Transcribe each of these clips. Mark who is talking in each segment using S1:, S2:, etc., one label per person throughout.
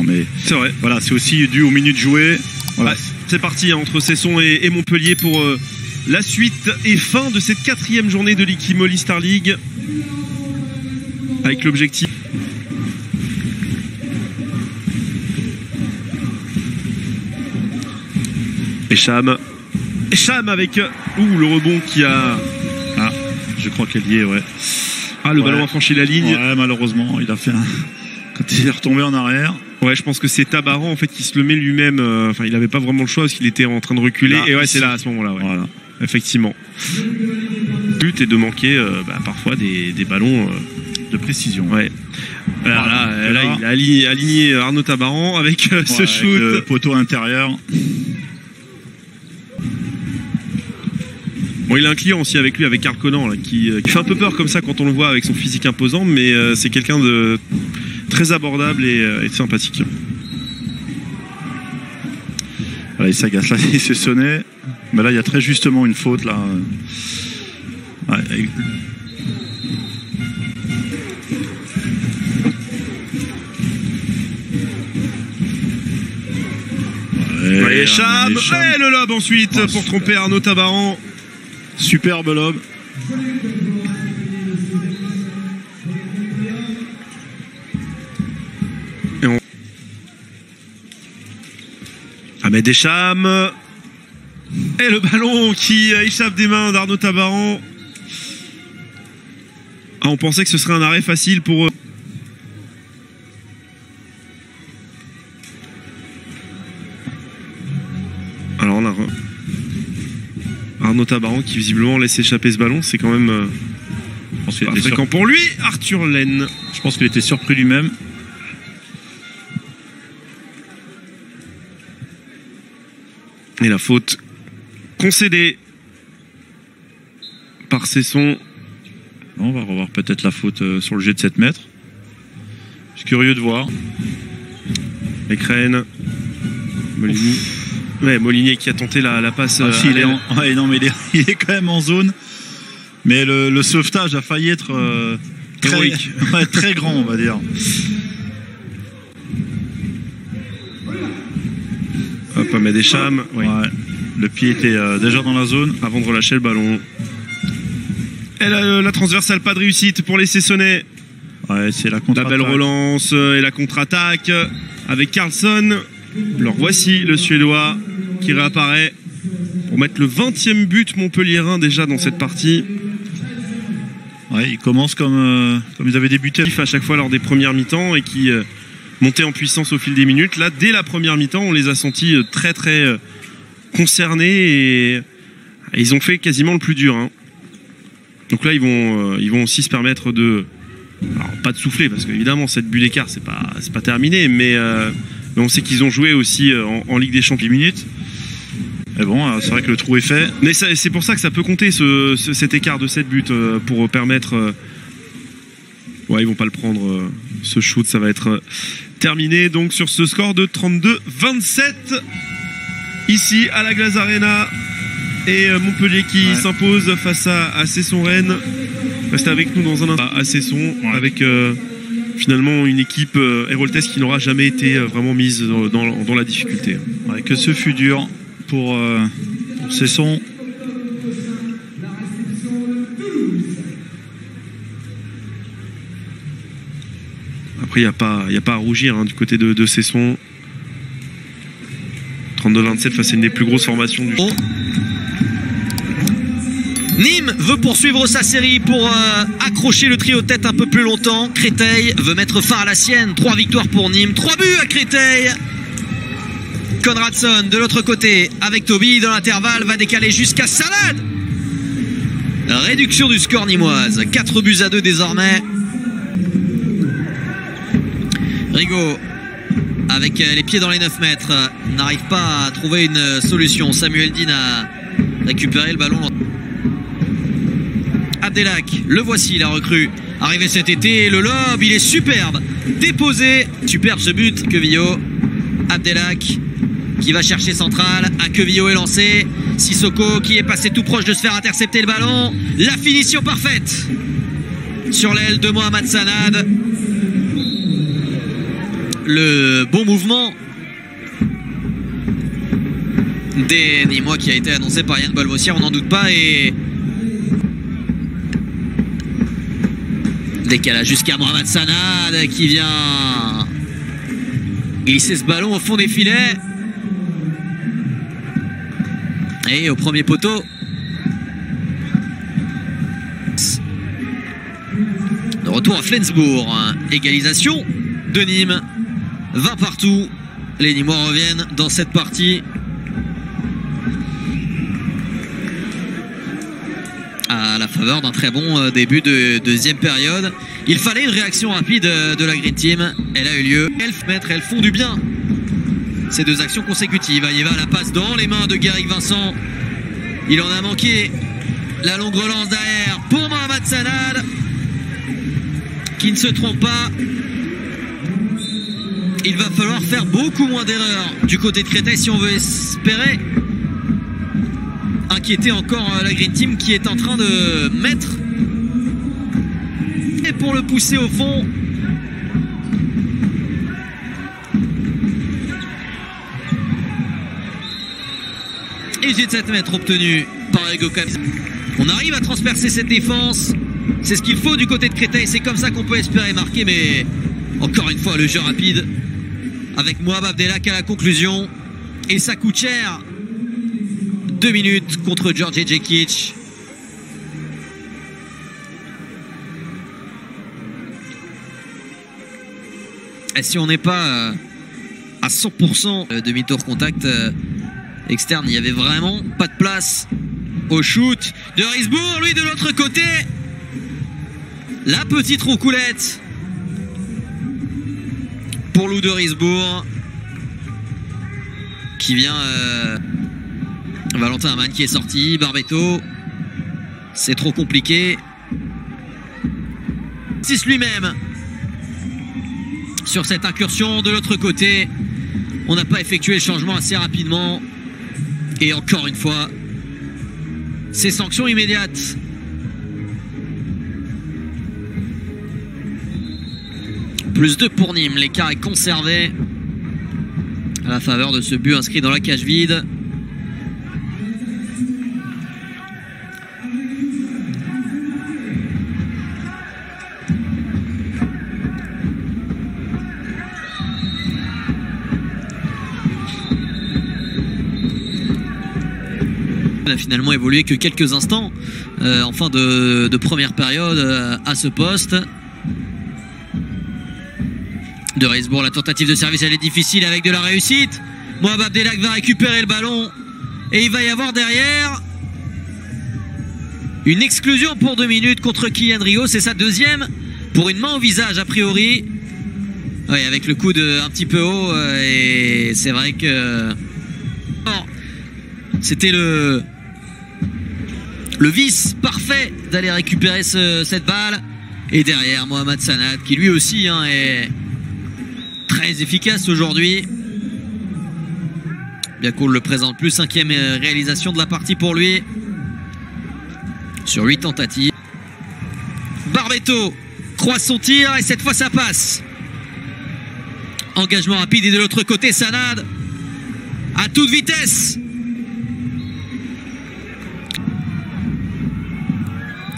S1: Mais
S2: c'est vrai.
S1: Voilà, c'est aussi dû aux minutes jouées. Voilà.
S2: Ouais, c'est parti entre Cesson et Montpellier pour la suite et fin de cette 4e journée de l'Ikimoli Star League. Avec l'objectif. Echam avec le rebond qui a.
S1: Ah, je crois qu'elle y est, ouais.
S2: Ah, le ballon a franchi la ligne.
S1: Ouais, malheureusement, il a fait un. Quand il est retombé en arrière.
S2: Ouais, je pense que c'est Tabaran en fait qui se le met lui-même. Enfin, il n'avait pas vraiment le choix parce qu'il était en train de reculer. Là, et ouais, c'est là à ce moment-là. Ouais. Voilà. Effectivement. Le but est de manquer parfois des ballons
S1: de précision.
S2: Ouais. Là, il a aligné Arnaud Tabaran avec ce shoot.
S1: Avec le poteau intérieur.
S2: Bon, il a un client aussi avec lui, avec Arconan, là, qui fait un peu peur comme ça quand on le voit avec son physique imposant, mais c'est quelqu'un de très abordable et sympathique.
S1: Voilà, il s'agace là, il s'est sonné. Mais là, il y a très justement une faute là. Ouais,
S2: et Echam, et le lob ensuite pour tromper Arnaud Tabaran.
S1: Superbe lob.
S2: Ahmed Echam. Et le ballon qui échappe des mains d'Arnaud Tabaran. Ah, on pensait que ce serait un arrêt facile pour eux. Alors on a Arnaud Tabaran qui visiblement laisse échapper ce ballon. C'est quand même pas fréquent pour lui. Arthur Laine.
S1: Je pense qu'il était surpris lui-même.
S2: Et la faute concédée par Cesson.
S1: On va revoir peut-être la faute sur le jet de 7 mètres. Je suis curieux de voir.
S2: Écrène. Molinier. Ouais, Molinier qui a tenté la passe.
S1: Si, il est quand même en zone. Mais le sauvetage a failli être très grand, on va dire.
S2: Hop, Ahmed Echam.
S1: Ouais. Le pied était déjà dans la zone
S2: avant de relâcher le ballon. Et la transversale, pas de réussite pour les Cessonnais.
S1: Ouais, c'est la contre-attaque.
S2: La belle relance et la contre-attaque avec Carlson. Alors voici le Suédois qui réapparaît pour mettre le 20e but montpelliérain déjà dans cette partie.
S1: Ouais, il commence comme ils avaient débuté.
S2: À chaque fois lors des premières mi-temps et qui montait en puissance au fil des minutes. Là, dès la première mi-temps, on les a sentis très très concernés et ils ont fait quasiment le plus dur. Hein. Donc là, ils vont aussi se permettre de, alors, pas de souffler parce qu'évidemment cette bulle d'écart c'est pas terminé, mais on sait qu'ils ont joué aussi en Ligue des Champions minutes.
S1: Et bon, c'est vrai que le trou est fait.
S2: Mais c'est pour ça que ça peut compter cet écart de 7 buts pour permettre. Ouais, ils vont pas le prendre. Ce shoot, ça va être terminé donc sur ce score de 32-27 ici à la Glace Arena. Et Montpellier qui s'impose face à Cesson-Rennes. Restez avec nous dans un instant à Cesson avec finalement une équipe héroltaise qui n'aura jamais été vraiment mise dans la difficulté.
S1: Ouais, que ce fut dur pour Cesson.
S2: Après, il n'y a pas à rougir hein, du côté de Cesson. 32-27 face à une des plus grosses formations du jeu.
S3: Nîmes veut poursuivre sa série pour accrocher le trio tête un peu plus longtemps. Créteil veut mettre fin à la sienne. 3 victoires pour Nîmes, 3 buts à Créteil. Conradson de l'autre côté avec Toby dans l'intervalle va décaler jusqu'à Salade. Réduction du score nîmoise, 4 buts à 2 désormais. Rigaud avec les pieds dans les 9 mètres n'arrive pas à trouver une solution. Samuel Dean a récupéré le ballon. Abdelak, le voici la recrue arrivé cet été, le lob il est superbe, déposé, superbe ce but. Quevillo, Abdelak qui va chercher central, à Quevillo est lancé, Sissoko qui est passé tout proche de se faire intercepter le ballon, la finition parfaite sur l'aile de Mohamed Sanad. Le bon mouvement des Nîmois qui a été annoncé par Yann Balbossière, on n'en doute pas, et décalage jusqu'à Mohamed Sanad qui vient glisser ce ballon au fond des filets et au premier poteau. De retour à Flensbourg, égalisation de Nîmes, 20 partout. Les Nîmois reviennent dans cette partie à la faveur d'un très bon début de deuxième période. Il fallait une réaction rapide de la Green Team. Elle a eu lieu. Elles font du bien, ces deux actions consécutives. Aïeva, la passe dans les mains de Garrick Vincent. Il en a manqué. La longue relance derrière pour Mohamed Sanad, qui ne se trompe pas. Il va falloir faire beaucoup moins d'erreurs du côté de Créteil si on veut espérer inquiéter encore la Green Team, qui est en train de mettre et pour le pousser au fond. Et 7 mètres obtenu par Hugo Cam. On arrive à transpercer cette défense. C'est ce qu'il faut du côté de Créteil. C'est comme ça qu'on peut espérer marquer. Mais encore une fois, le jeu rapide avec Moab Abdelak à la conclusion. Et ça coûte cher. 2 minutes contre George Jekic. Et si on n'est pas à 100% demi-tour contact externe, il n'y avait vraiment pas de place au shoot de Risbourg. Lui de l'autre côté, la petite roucoulette pour Lou de Risbourg, qui vient Valentin Amann qui est sorti. Barbetto, c'est trop compliqué. 6 lui-même sur cette incursion. De l'autre côté, on n'a pas effectué le changement assez rapidement. Et encore une fois, c'est sanction immédiate. Plus 2 pour Nîmes. L'écart est conservé à la faveur de ce but inscrit dans la cage vide. Il n'a finalement évolué que quelques instants en fin de première période à ce poste. De Risbourg, la tentative de service, elle est difficile avec de la réussite. Moab Abdelak va récupérer le ballon et il va y avoir derrière une exclusion pour 2 minutes contre Kylian Rio. C'est sa deuxième pour une main au visage a priori. Oui, avec le coude un petit peu haut, et c'est vrai que c'était le vice parfait d'aller récupérer cette balle. Et derrière Mohamed Sanad, qui lui aussi est très efficace aujourd'hui. Bien qu'on le présente plus, 5e réalisation de la partie pour lui sur 8 tentatives. Barbetto croise son tir et cette fois ça passe. Engagement rapide et de l'autre côté Sanad à toute vitesse.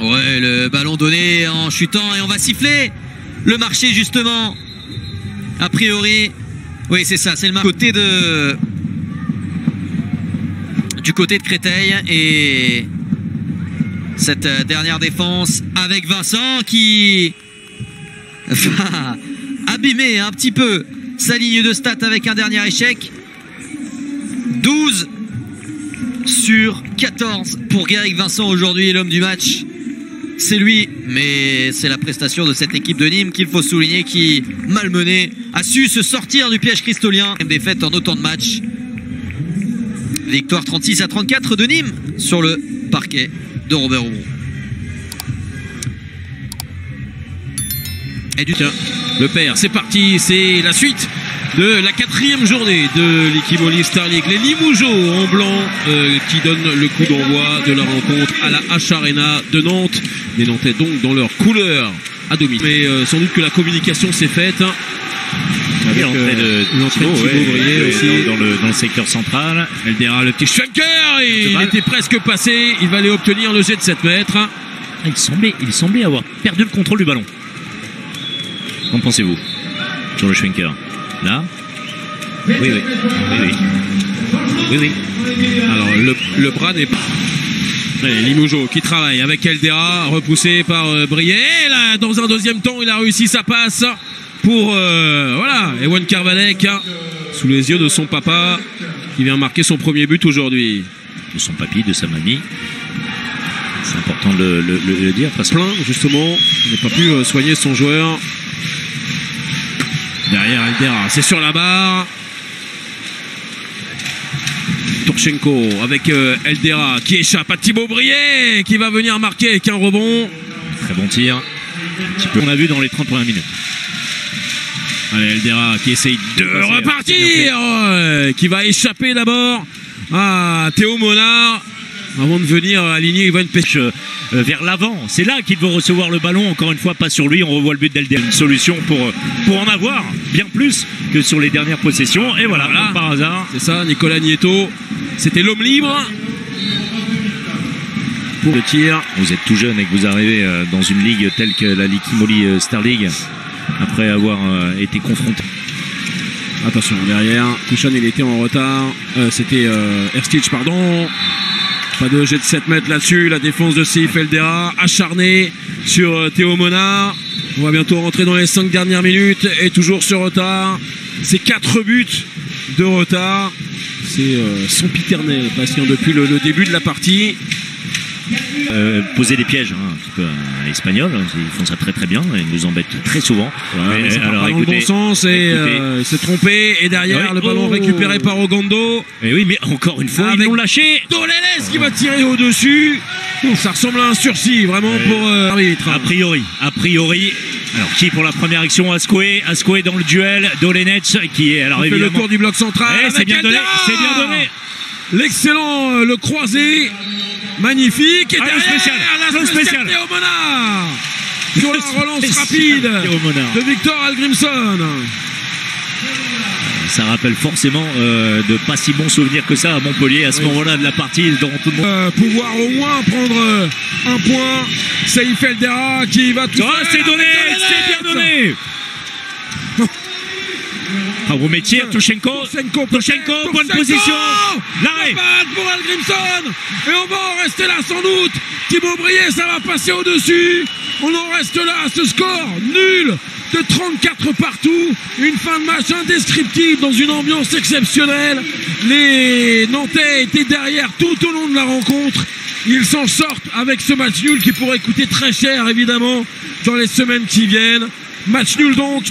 S3: Ouais, le ballon donné en chutant et on va siffler le marché justement. A priori, oui c'est ça, c'est le côté du côté de Créteil. Et cette dernière défense avec Vincent qui va abîmer un petit peu sa ligne de stats avec un dernier échec. 12 sur 14 pour Garrick Vincent aujourd'hui, l'homme du match. C'est lui, mais c'est la prestation de cette équipe de Nîmes qu'il faut souligner, qui, malmenée, a su se sortir du piège cristolien. Défaite en autant de matchs. Victoire 36-34 de Nîmes sur le parquet de Robert Roumont.
S4: Et du tiens, le père, c'est parti, c'est la suite de la 4e journée de l'équipe All Star League. Les Limougeaux en blanc qui donnent le coup d'envoi de la rencontre à la H Arena de Nantes. Les Nantais donc dans leur couleur à domicile. Mais sans doute que la communication s'est faite.
S5: Avec l'entrée de Thibaut
S4: Brié aussi.
S5: dans le secteur central.
S4: Eldera, le petit Schwenker, il était presque passé. Il va aller obtenir le jet de 7 mètres.
S5: Il semblait avoir perdu le contrôle du ballon. Qu'en pensez-vous sur le Schwenker? Là? Oui.
S4: Alors le bras n'est pas. Allez, Limoujo qui travaille avec Eldera, repoussé par Brié. Et là, dans un deuxième temps, il a réussi sa passe pour voilà, Ewan Carvalek, sous les yeux de son papa, qui vient marquer son premier but aujourd'hui.
S5: De son papy, de sa mamie. C'est important de le dire. Parce que
S4: Plein, justement, il n'a pas pu soigner son joueur. Derrière Eldera, c'est sur la barre. Turchenko avec Eldera qui échappe à Thibaut Brié, qui va venir marquer avec un rebond.
S5: très bon tir. Un petit peu. On a vu dans les 30 premières minutes.
S4: Allez, Eldera qui essaye de repartir, qui va échapper d'abord à Théo Monard avant de venir aligner Ivan Pech
S5: vers l'avant. C'est là qu'il veut recevoir le ballon. Encore une fois, pas sur lui. On revoit le but d'Eldera. Une solution pour en avoir bien plus que sur les dernières possessions. Et voilà. Par hasard.
S4: C'est ça, Nicolas Nieto. C'était l'homme libre. Pour le tir.
S5: Vous êtes tout jeune et que vous arrivez dans une ligue telle que la Likimoli Star League, après avoir été confronté.
S4: Attention, derrière, Kouchan il était en retard. C'était Erstich, pardon. Pas de jet de 7 mètres là-dessus. La défense de Seif Eldera acharnée sur Théo Monard. On va bientôt rentrer dans les 5 dernières minutes et toujours ce retard. C'est 4 buts de retard. C'est sempiternel, Bastien, depuis le début de la partie.
S5: Poser des pièges, un petit peu à l'espagnol, ils font ça très très bien, ils nous embêtent très souvent.
S4: Ouais, ça part pas dans le bon sens et il s'est trompé, et derrière le ballon récupéré par Ogando.
S5: Et oui, mais encore une fois,
S4: avec
S5: ils l'ont lâché.
S4: Doleles qui va tirer au-dessus. Ça ressemble à un sursis vraiment pour l'arbitre.
S5: A priori. Alors qui pour la première action? Ascoé dans le duel, Dolenech qui est alors
S4: il fait le tour du bloc central.
S5: C'est bien donné.
S4: L'excellent, le croisé. Magnifique, et derrière la spéciale Théo Monard sur la relance rapide de Victor Algrimson.
S5: Ça rappelle forcément de pas si bons souvenirs que ça à Montpellier à ce moment-là de la partie. Dans tout le monde.
S4: Pouvoir au moins prendre un point. Seif Eldera qui va tout
S5: seul. C'est donné, c'est bien donné. Bravo métier, Turchenko, bonne position. L'arrêt
S4: pour Algrimson. Et on va en rester là sans doute. Thibaut Brié, ça va passer au-dessus. On en reste là à ce score nul de 34 partout. Une fin de match indescriptible dans une ambiance exceptionnelle. Les Nantais étaient derrière tout au long de la rencontre. Ils s'en sortent avec ce match nul qui pourrait coûter très cher évidemment dans les semaines qui viennent. Match nul donc.